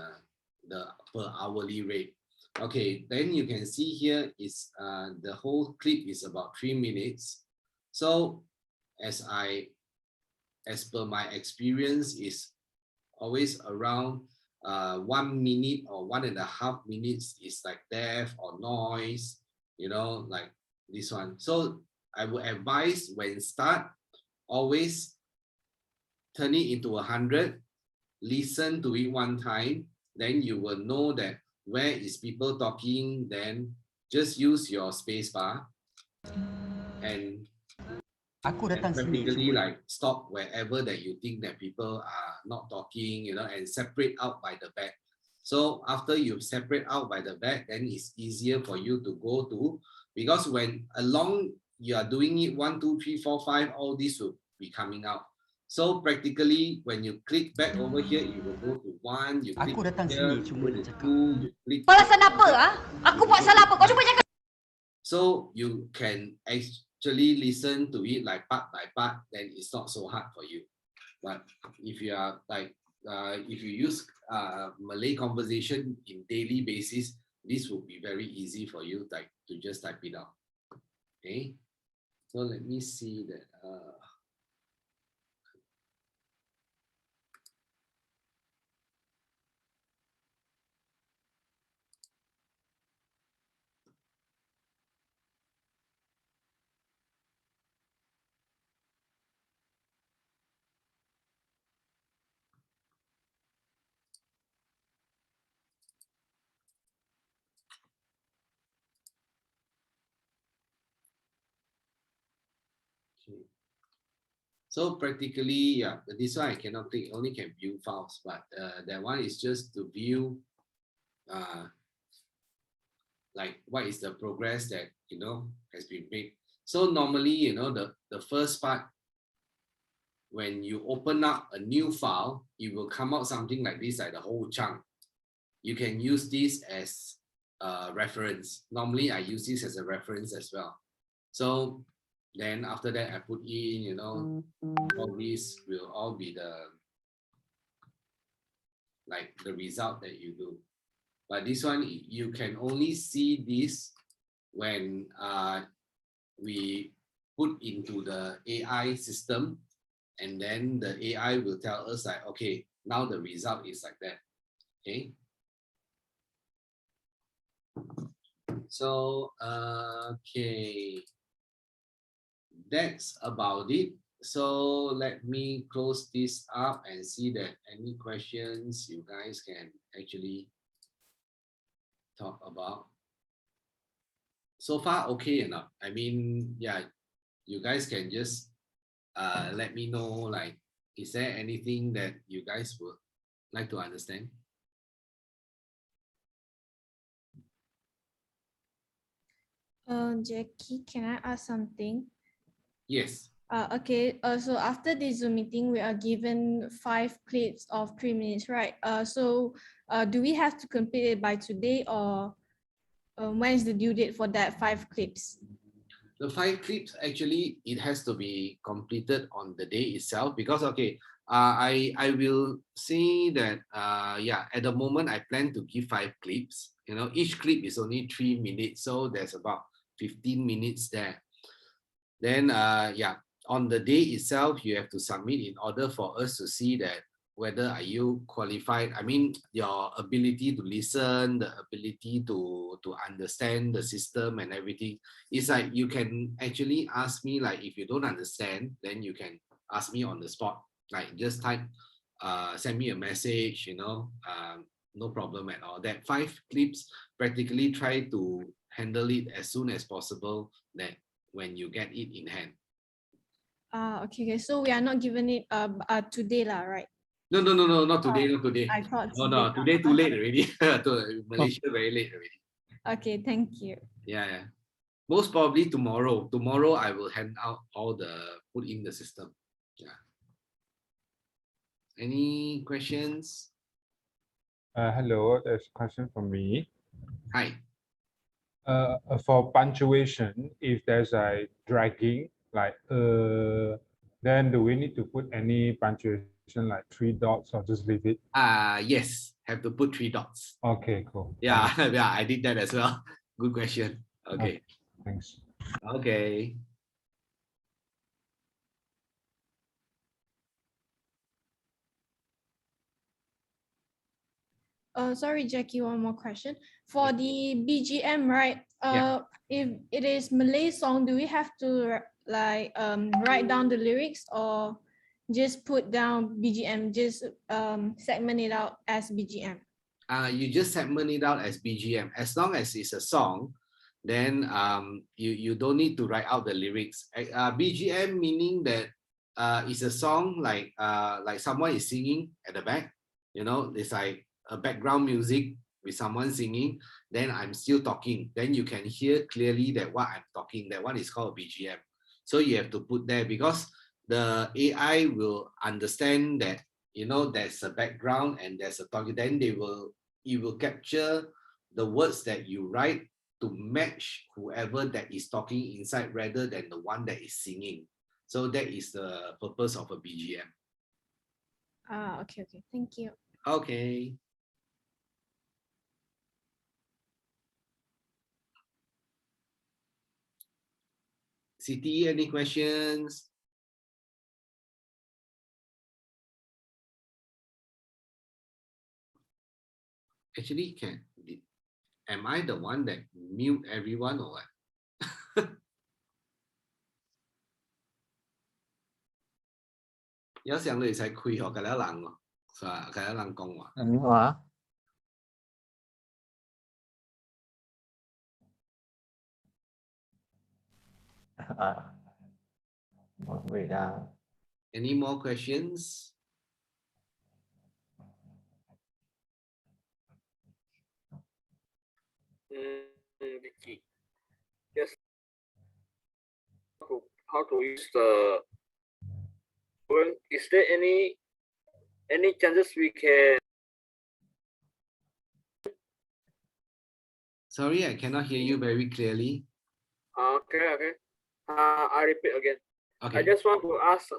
[SPEAKER 1] per hourly rate. Okay, then you can see here is the whole clip is about 3 minutes. So as per my experience is always around 1 minute or 1.5 minutes is like deaf or noise, like this one. So I would advise when start, always turn it into 100, listen to it one time, then you will know that where is people talking, then just use your space bar and
[SPEAKER 6] Aku datang sini
[SPEAKER 1] practically
[SPEAKER 6] cuma
[SPEAKER 1] like stop wherever that you think that people are not talking, and separate out by the back. So after you separate out by the back, then it's easier for you to go to, because when along you are doing it 1, 2, 3, 4, 5, all this will be coming out. So practically when you click back over here, you will go to 1, you click
[SPEAKER 6] aku datang
[SPEAKER 1] here,
[SPEAKER 6] sini cuma
[SPEAKER 1] go
[SPEAKER 6] nak
[SPEAKER 1] to
[SPEAKER 6] cakap.
[SPEAKER 1] 2, you click.
[SPEAKER 3] Alasan apa ah? Aku buat salah apa? Kau cuba cakap.
[SPEAKER 1] So you can actually listen to it like part by part, then it's not so hard for you. But if you are like, if you use Malay conversation in daily basis, this will be very easy for you to just type it out. Okay, so let me see that. So practically, yeah, this one I cannot click, only can view files, but that one is just to view like what is the progress that, has been made. So normally, the first part, when you open up a new file, it will come out something like this, like the whole chunk. You can use this as a reference. Normally, I use this as a reference as well. So then after that, I put in, all these will all be the result that you do. But this one, you can only see this when we put into the AI system, and then the AI will tell us like, okay, now the result is like that. Okay. So, okay, that's about it. So let me close this up and see that any questions you guys can actually talk about. So far, okay enough. I mean, yeah, you guys can just let me know, like, is there anything that you guys would like to understand?
[SPEAKER 2] Jackie, can I ask something?
[SPEAKER 1] Yes.
[SPEAKER 2] Okay, so after the Zoom meeting, we are given 5 clips of 3 minutes, right? So do we have to complete it by today, or when is the due date for that 5 clips?
[SPEAKER 1] The 5 clips, actually, it has to be completed on the day itself because, okay, I will say that, yeah, at the moment, I plan to give 5 clips. You know, each clip is only 3 minutes, so there's about 15 minutes there. Then, yeah, on the day itself, you have to submit in order for us to see that whether are you qualified. I mean, your ability to listen, the ability to understand the system and everything. It's like you can actually ask me, like, if you don't understand, then you can ask me on the spot. Like, just type, send me a message, you know, no problem at all. That 5 clips, practically try to handle it as soon as possible, that when you get it in hand.
[SPEAKER 2] Okay, so we are not given it today lah, right?
[SPEAKER 1] No, not today, not today.
[SPEAKER 2] I thought
[SPEAKER 1] No, today too late already. To Malaysia, very late already.
[SPEAKER 2] Okay, thank you.
[SPEAKER 1] Yeah. Most probably tomorrow. Tomorrow I will hand out all the put in the system. Yeah. Any questions?
[SPEAKER 7] Hello, there's a question from me.
[SPEAKER 1] Hi.
[SPEAKER 7] For punctuation, if there's a dragging, like then do we need to put any punctuation like 3 dots or just leave it?
[SPEAKER 1] Yes, have to put 3 dots.
[SPEAKER 7] Okay, cool.
[SPEAKER 1] Yeah, yeah, I did that as well. Good question. Okay.
[SPEAKER 7] Thanks.
[SPEAKER 1] Okay.
[SPEAKER 2] Sorry, Jackie, one more question. For the BGM, right? If it is Malay song, do we have to like write down the lyrics or just put down BGM, just segment it out as BGM?
[SPEAKER 1] You just segment it out as BGM. As long as it's a song, then you don't need to write out the lyrics. BGM meaning that it's a song like someone is singing at the back. You know, it's like a background music with someone singing. Then I'm still talking. Then you can hear clearly that what I'm talking. That one is called BGM. So you have to put there because the AI will understand that, you know, there's a background and there's a talking. Then it will capture the words that you write to match whoever that is talking inside rather than the one that is singing. So that is the purpose of a BGM.
[SPEAKER 2] Okay. Thank you.
[SPEAKER 1] Okay. Siti, any questions? Actually, am I the one that mute everyone or what? 有時候你才開學嘅啦，人喎，是吧？嘅人講話。
[SPEAKER 4] Hả? Mọi người đã
[SPEAKER 1] Any more questions?
[SPEAKER 8] Vicky, yes. How to use the? Is there any chances we can?
[SPEAKER 1] Sorry, I cannot hear you very clearly.
[SPEAKER 8] Okay. I repeat again.
[SPEAKER 1] Okay.
[SPEAKER 8] I just want to ask.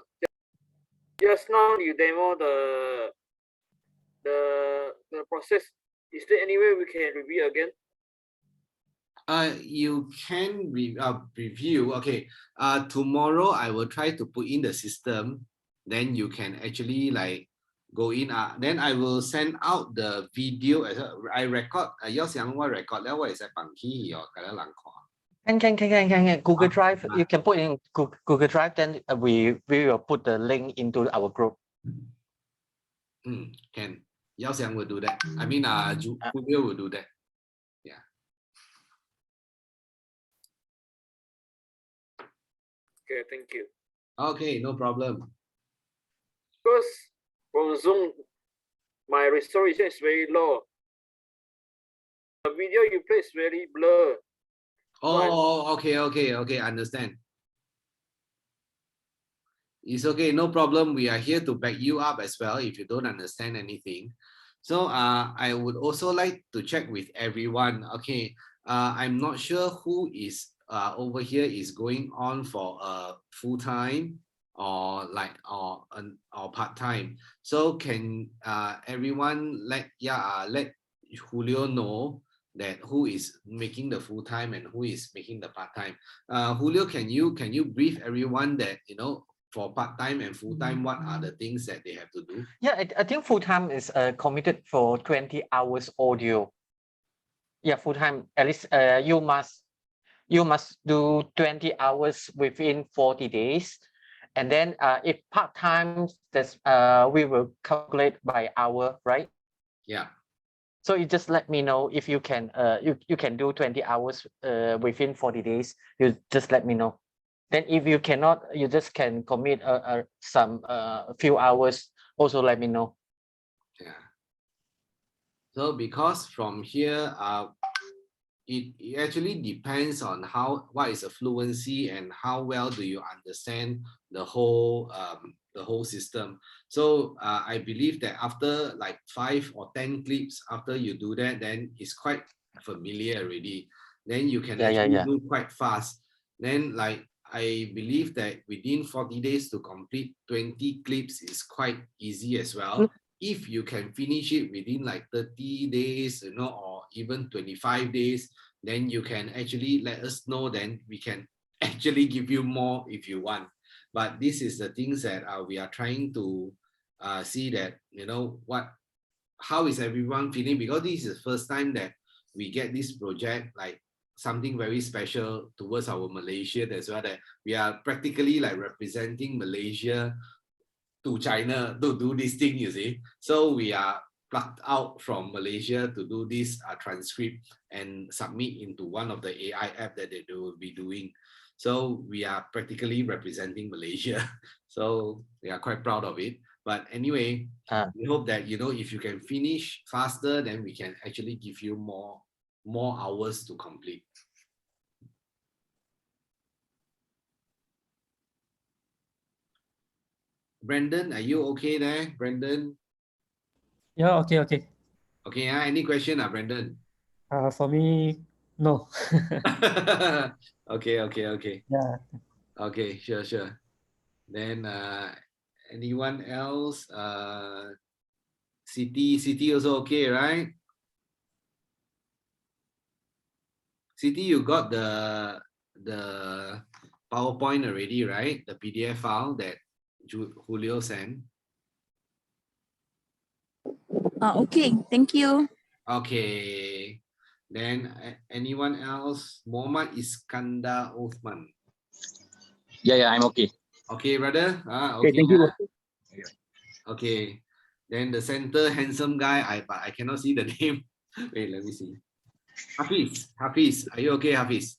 [SPEAKER 8] Just now you demo the process. Is there any way we can review again?
[SPEAKER 1] You can review. Okay. Tomorrow I will try to put in the system. Then you can actually like go in. Then I will send out the video as I record. 要想我 record 了，我会使放起哦，给人看。
[SPEAKER 4] Can Google Drive, you can put in Google Drive, then we will put the link into our group.
[SPEAKER 1] Can. Yao Xiang will do that. I mean, Julio will do that. Yeah.
[SPEAKER 8] Okay, thank you.
[SPEAKER 1] Okay, no problem.
[SPEAKER 8] Because from Zoom, my resolution is very low. The video you play is very blur.
[SPEAKER 1] Oh, okay, understand. It's okay, no problem. We are here to back you up as well if you don't understand anything. So I would also like to check with everyone. Okay, I'm not sure who is over here is going on for full-time or part-time. So can everyone let Julio know that who is making the full-time and who is making the part-time. Julio, can you brief everyone that for part-time and full-time, what are the things that they have to do?
[SPEAKER 4] Yeah, I think full-time is committed for 20 hours audio. Yeah, full-time, at least you must do 20 hours within 40 days. And then if part-time, that's we will calculate by hour, right?
[SPEAKER 1] Yeah.
[SPEAKER 4] So you just let me know if you can you can do 20 hours within 40 days. You just let me know. Then if you cannot, you just can commit some few hours. Also let me know.
[SPEAKER 1] Yeah. So because from here, it actually depends on what is the fluency and how well do you understand the whole system. So I believe that after like 5 or 10 clips, after you do that, then it's quite familiar already. Then you can do quite fast. Then like I believe that within 40 days to complete 20 clips is quite easy as well. If you can finish it within like 30 days, or even 25 days, then you can actually let us know, then we can actually give you more if you want. But this is the things that we are trying to see that, how is everyone feeling? Because this is the first time that we get this project, like something very special towards our Malaysia as well, that we are practically like representing Malaysia to China to do this thing, you see. So we are plucked out from Malaysia to do this transcript and submit into one of the AI app that they will be doing. So we are practically representing Malaysia. So we are quite proud of it. But anyway, we hope that, if you can finish faster, then we can actually give you more hours to complete. Brandon, are you okay there, Brandon?
[SPEAKER 9] Yeah, okay.
[SPEAKER 1] Okay, any question, Brandon?
[SPEAKER 9] For me, no.
[SPEAKER 1] Okay.
[SPEAKER 9] Yeah.
[SPEAKER 1] Okay, sure. Then anyone else? City also okay, right? City, you got the PowerPoint already, right? The PDF file that Julio sent.
[SPEAKER 10] Okay, thank you.
[SPEAKER 1] Okay. Then anyone else? Muhammad Iskandar Othman.
[SPEAKER 11] Yeah, I'm okay.
[SPEAKER 1] Okay, brother.
[SPEAKER 11] Okay, thank you.
[SPEAKER 1] Okay. Then the center handsome guy, I cannot see the name. Wait, let me see. Hafiz, are you okay, Hafiz?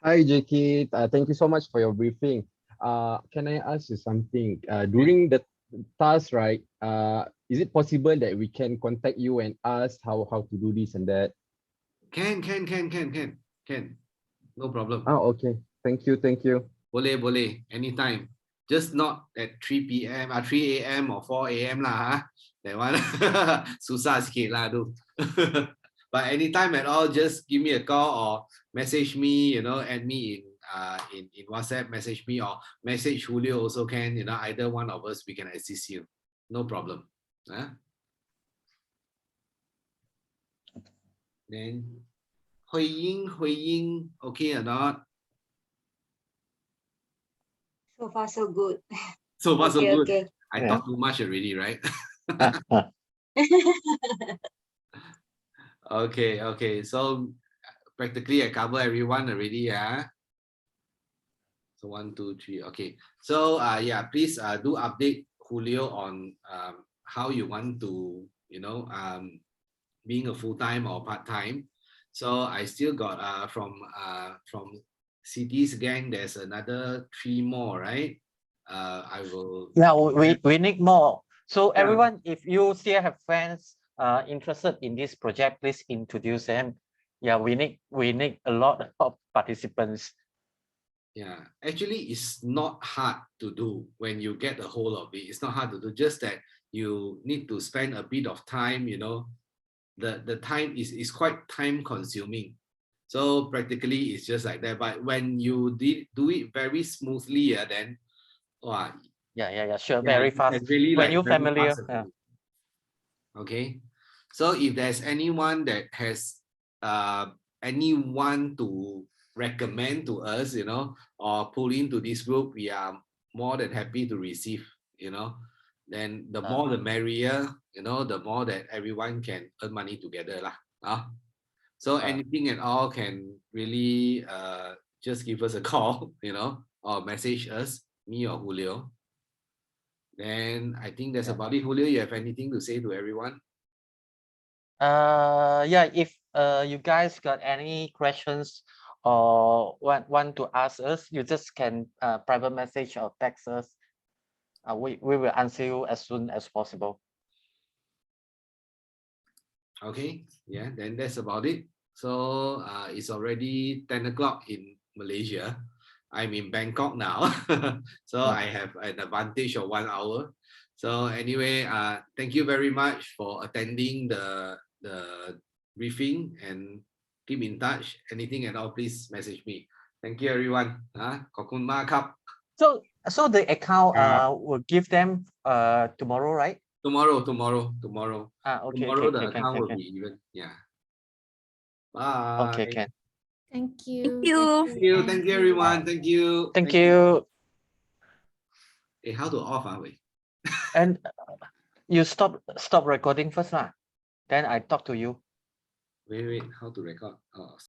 [SPEAKER 12] Hi, JK. Thank you so much for your briefing. Can I ask you something? During the task, right? Is it possible that we can contact you and ask how to do this and that?
[SPEAKER 1] Can. No problem.
[SPEAKER 12] Oh, okay. Thank you.
[SPEAKER 1] Boleh. Anytime. Just not at 3 p.m. 3 a.m. or 4 a.m. lah. That one susah sikit lah tu. But anytime at all, just give me a call or message me, add me in WhatsApp, message me or message Julio also can, either one of us, we can assist you. No problem. Then Hui Ying, okay or not?
[SPEAKER 3] So far, so good.
[SPEAKER 1] So far, so good.
[SPEAKER 3] Okay.
[SPEAKER 1] I talk too much already, right? Okay. So practically I cover everyone already, yeah. So 1, 2, 3. Okay. So yeah, please do update Julio on how you want to, being a full-time or part-time. So I still got from City's gang, there's another 3 more, right? I will.
[SPEAKER 4] Yeah, we need more. So
[SPEAKER 1] Yeah.
[SPEAKER 4] everyone, if you still have friends interested in this project, please introduce them. Yeah, we need a lot of participants.
[SPEAKER 1] Yeah, actually, it's not hard to do when you get a hold of it. It's not hard to do, just that you need to spend a bit of time, the time is quite time consuming. So practically it's just like that. But when you do it very smoothly, then wow,
[SPEAKER 4] Yeah, sure,
[SPEAKER 1] yeah,
[SPEAKER 4] very
[SPEAKER 1] you
[SPEAKER 4] fast.
[SPEAKER 1] can really
[SPEAKER 4] When
[SPEAKER 1] like
[SPEAKER 4] you're
[SPEAKER 1] very
[SPEAKER 4] familiar,
[SPEAKER 1] fast
[SPEAKER 4] yeah.
[SPEAKER 1] Okay. So if there's anyone that has anyone to recommend to us, or pull into this group, we are more than happy to receive, then the more the merrier, the more that everyone can earn money together lah. So anything at all can really just give us a call, or message us, me or Julio. Then I think that's about it. Julio, you have anything to say to everyone?
[SPEAKER 4] Yeah, if you guys got any questions or want to ask us, you just can private message or text us. We will answer you as soon as possible.
[SPEAKER 1] Okay, yeah, then that's about it. So it's already 10 o'clock in Malaysia. I'm in Bangkok now. So I have an advantage of 1 hour. So anyway, thank you very much for attending the briefing, and keep in touch. Anything at all, please message me. Thank you, everyone. ขอบคุณมากครับ
[SPEAKER 4] So the account will give them tomorrow, right?
[SPEAKER 1] Tomorrow.
[SPEAKER 4] Okay,
[SPEAKER 1] Tomorrow the account will be even. Yeah. Bye.
[SPEAKER 4] Okay, can.
[SPEAKER 2] Thank you.
[SPEAKER 1] Thank you, everyone. Thank you.
[SPEAKER 4] Thank you.
[SPEAKER 1] Hey, how to off, wait.
[SPEAKER 4] And you stop recording first lah. Then I talk to you.
[SPEAKER 1] Wait, how to record? Oh.